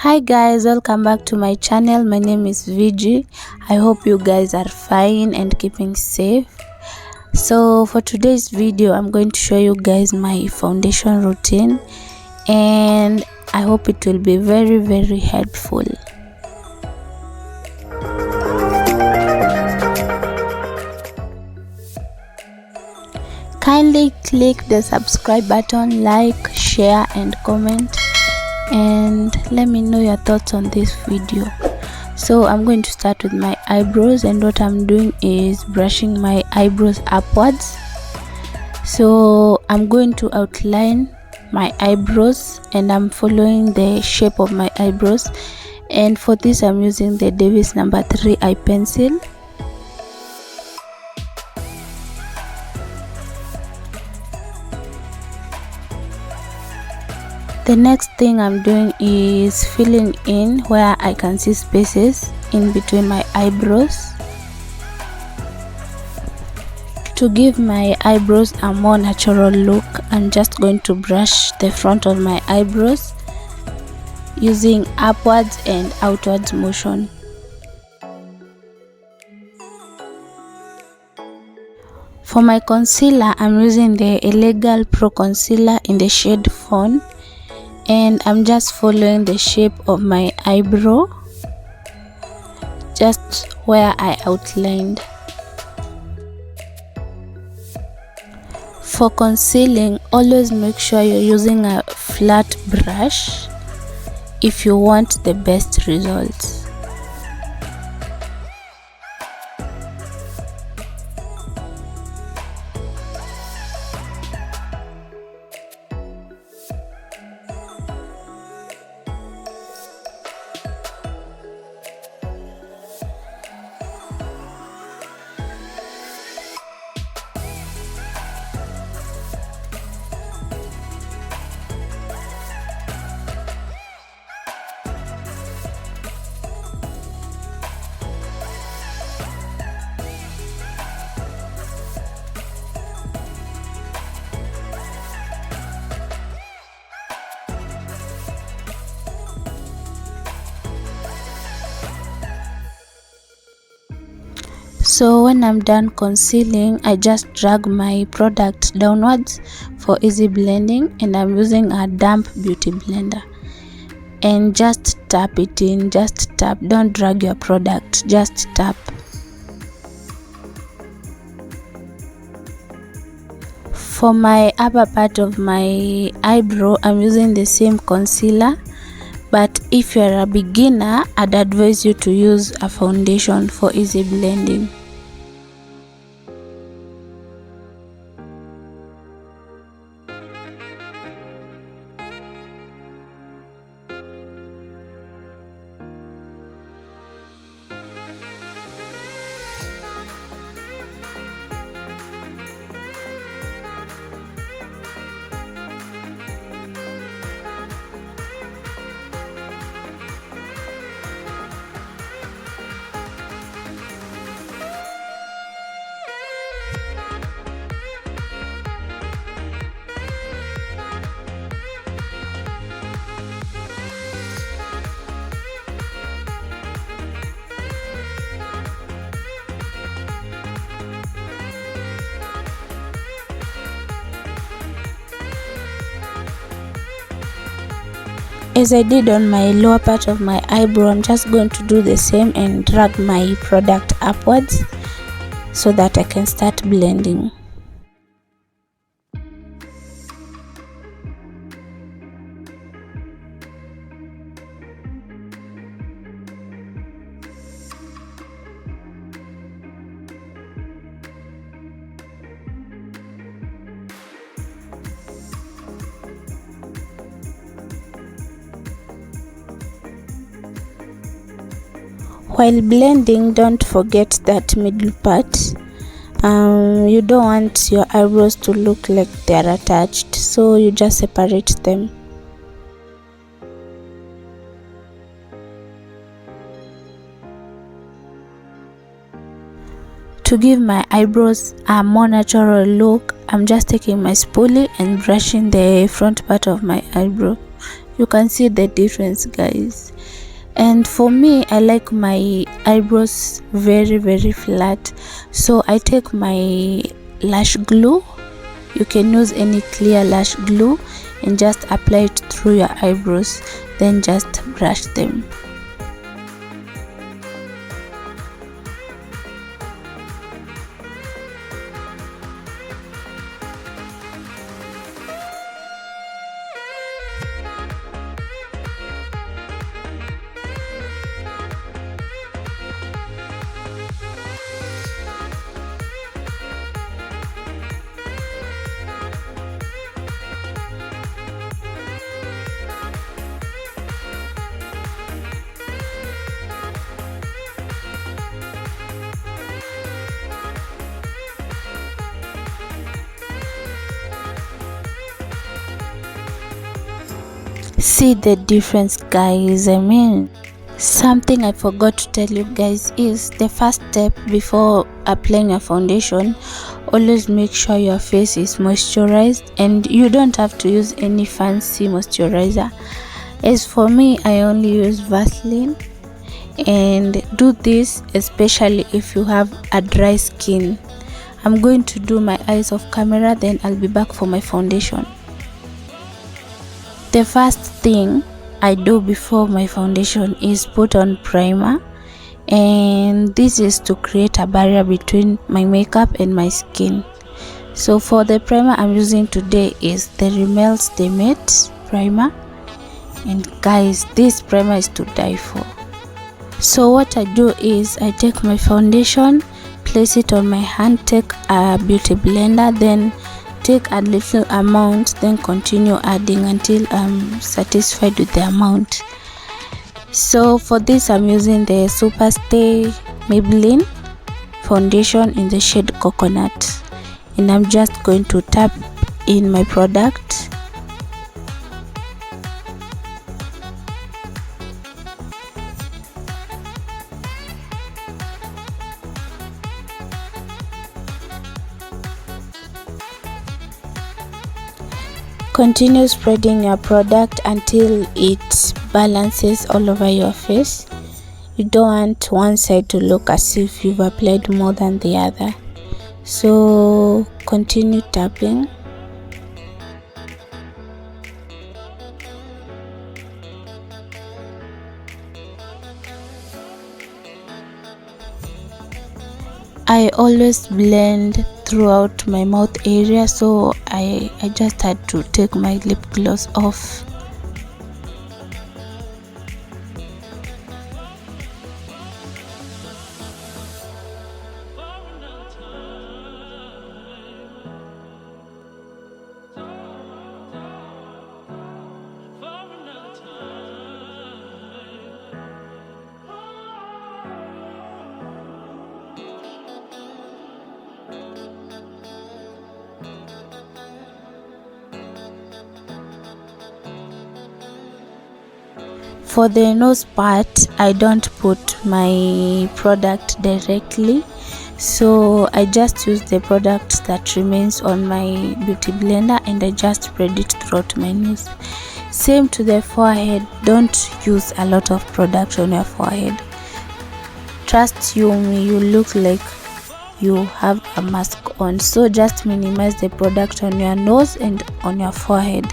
Hi guys, welcome back to my channel. My name is VG. I hope you guys are fine and keeping safe. So for today's video, I'm going to show you guys my foundation routine, and I hope it will be very helpful. Kindly click the subscribe button, like, share and comment, and let me know your thoughts on this video. So I'm going to start with my eyebrows, and what I'm doing is brushing my eyebrows upwards. So I'm going to outline my eyebrows and I'm following the shape of my eyebrows, and for this I'm using the Davis number 3 eye pencil. The next thing I'm doing is filling in where I can see spaces in between my eyebrows. To give my eyebrows a more natural look, I'm just going to brush the front of my eyebrows using upwards and outwards motion. For my concealer, I'm using the Illegal Pro Concealer in the shade Fawn, and I'm just following the shape of my eyebrow just where I outlined. For concealing, always make sure you're using a flat brush if you want the best results. So when I'm done concealing, I just drag my product downwards for easy blending, and I'm using a damp beauty blender, and just tap it in. Just tap, don't drag your product, just tap. For my upper part of my eyebrow, I'm using the same concealer, but if you're a beginner, I'd advise you to use a foundation for easy blending. As I did on my lower part of my eyebrow, I'm just going to do the same and drag my product upwards so that I can start blending. While blending, don't forget that middle part. You don't want your eyebrows to look like they are attached, so you just separate them. To give my eyebrows a more natural look, I'm just taking my spoolie and brushing the front part of my eyebrow You can see the difference, guys. And for me, I like my eyebrows very flat, so I take my lash glue. You can use any clear lash glue and just apply it through your eyebrows, then just brush them. See the difference, guys. I mean, something I forgot to tell you guys is the first step before applying a foundation. Always make sure your face is moisturized, and you don't have to use any fancy moisturizer. As for me, I only use Vaseline, and do this especially if you have a dry skin. I'm going to do my eyes off camera, then I'll be back for my foundation. The first thing I do before my foundation is put on primer, and this is to create a barrier between my makeup and my skin. So for the primer I'm using today is the Rimmel Stay Matte primer, and guys, this primer is to die for. So what I do is I take my foundation, place it on my hand, take a beauty blender, then take a little amount, then continue adding until I'm satisfied with the amount. So for this I'm using the Superstay Maybelline foundation in the shade Coconut, and I'm just going to tap in my product. Continue spreading your product until it balances all over your face. You don't want one side to look as if you've applied more than the other. So continue tapping. I always blend throughout my mouth area, so I just had to take my lip gloss off. For the nose part, I don't put my product directly, so I just use the product that remains on my beauty blender and I just spread it throughout my nose. Same to the forehead, don't use a lot of product on your forehead. Trust you me, you look like you have a mask on, so just minimize the product on your nose and on your forehead.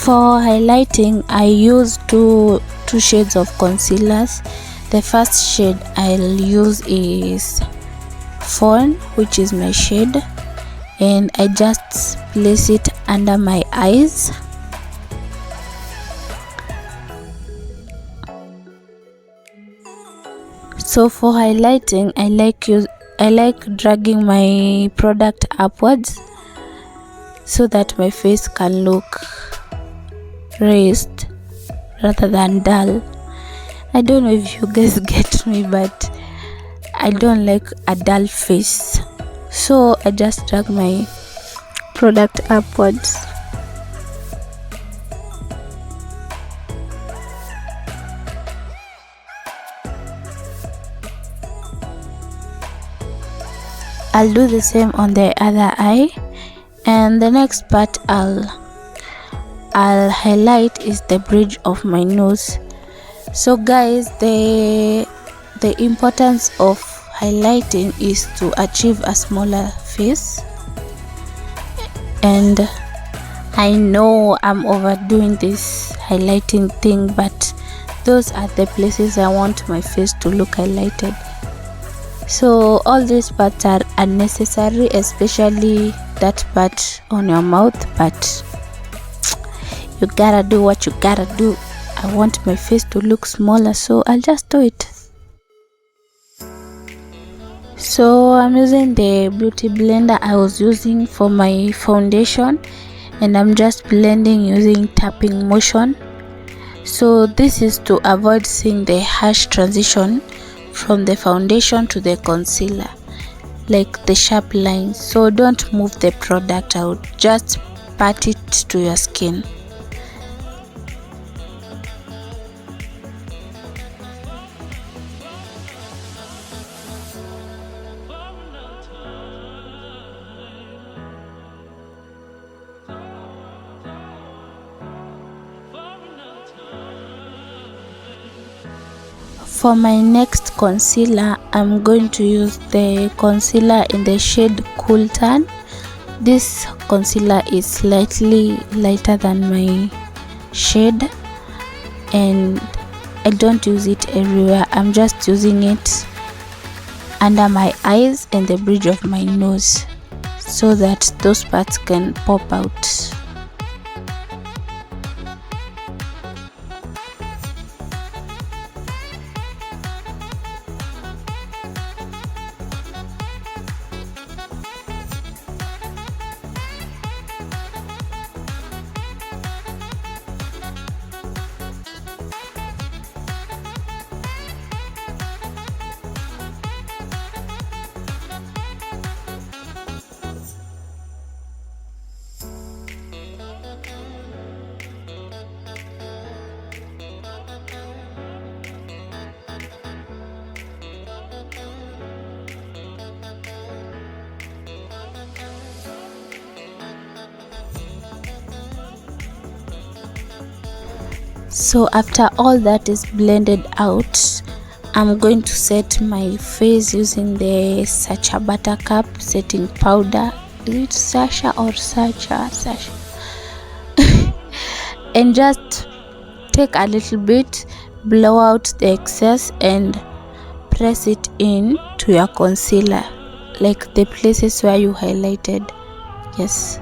For highlighting, I use two shades of concealers. The first shade I'll use is Fawn, which is my shade, and I just place it under my eyes. So for highlighting, I like dragging my product upwards so that my face can look raised rather than dull. I don't know if you guys get me, but I don't like a dull face, so I just drag my product upwards. I'll do the same on the other eye, and the next part I'll highlight is the bridge of my nose. So guys, the importance of highlighting is to achieve a smaller face, and I know I'm overdoing this highlighting thing, but those are the places I want my face to look highlighted. So all these parts are unnecessary, especially that part on your mouth, but you gotta do what you gotta do. I want my face to look smaller, so I'll just do it. So I'm using the beauty blender I was using for my foundation, and I'm just blending using tapping motion. So this is to avoid seeing the harsh transition from the foundation to the concealer, like the sharp lines. So don't move the product out, just pat it to your skin. For my next concealer, I'm going to use the concealer in the shade Cooltan. This concealer is slightly lighter than my shade, and I don't use it everywhere. I'm just using it under my eyes and the bridge of my nose so that those parts can pop out. So after all that is blended out, I'm going to set my face using the Sacha buttercup setting powder. Is it Sacha or Sacha? Sacha. And just take a little bit, blow out the excess, and press it in to your concealer, like the places where you highlighted. Yes.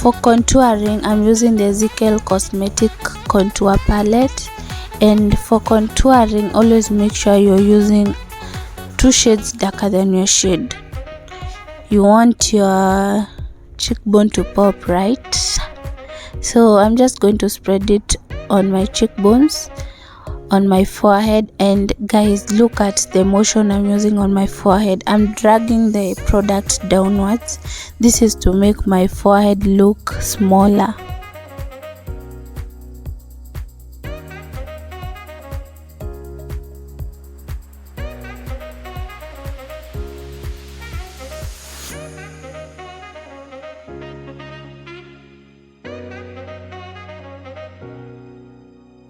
For contouring, I'm using the Zinkel cosmetic contour palette, And for contouring, always make sure you're using 2 shades darker than your shade. You want your cheekbone to pop, right? So I'm just going to spread it on my cheekbones, on my forehead. And guys, look at the motion I'm using on my forehead. I'm dragging the product downwards. This is to make my forehead look smaller.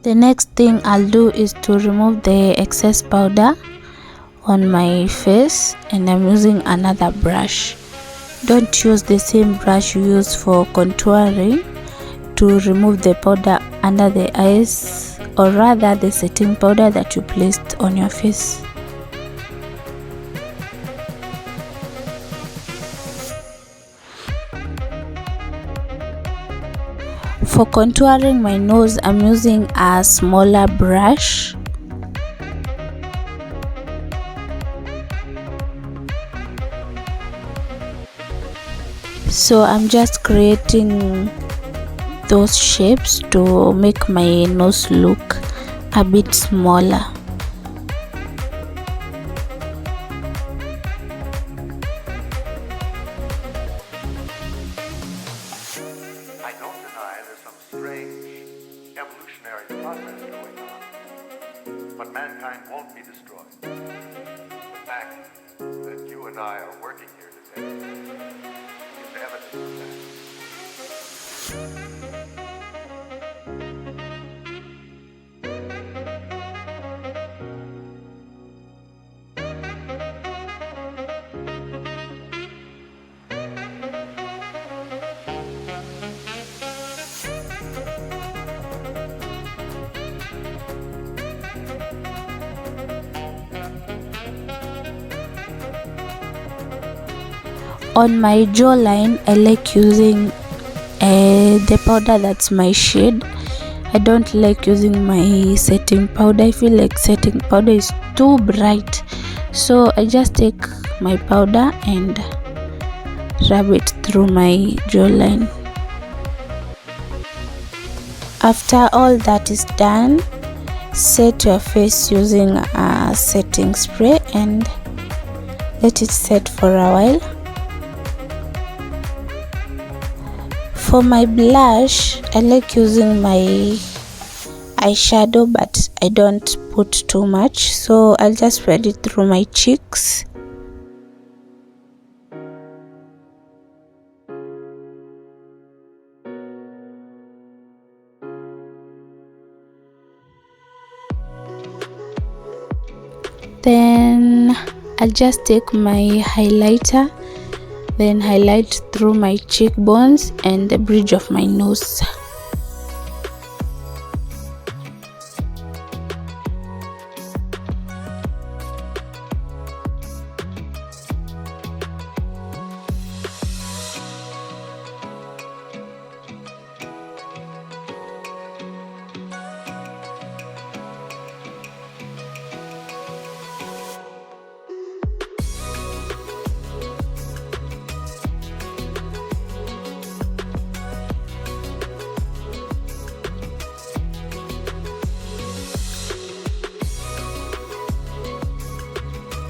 The next thing I'll do is to remove the excess powder on my face, and I'm using another brush. Don't use the same brush you use for contouring to remove the powder under the eyes, or rather the setting powder that you placed on your face. For contouring my nose, I'm using a smaller brush. So I'm just creating those shapes to make my nose look a bit smaller. I don't deny there's some strange evolutionary process going on, but mankind won't be destroyed. The fact that you and I are working here today is evidence of that. On my jawline, I like using the powder that's my shade. I don't like using my setting powder. I feel like setting powder is too bright, so I just take my powder and rub it through my jawline. After all that is done, set your face using a setting spray and let it set for a while. For my blush, I like using my eyeshadow, but I don't put too much, so I'll just spread it through my cheeks. Then I'll just take my highlighter, then highlight through my cheekbones and the bridge of my nose.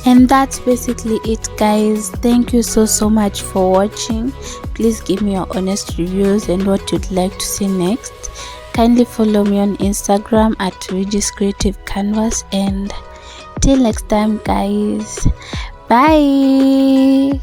And that's basically it, guys. Thank you so much for watching. Please give me your honest reviews and what you'd like to see next. Kindly follow me on Instagram at VEEJEE'S Creative Canvas, and till next time, guys, bye.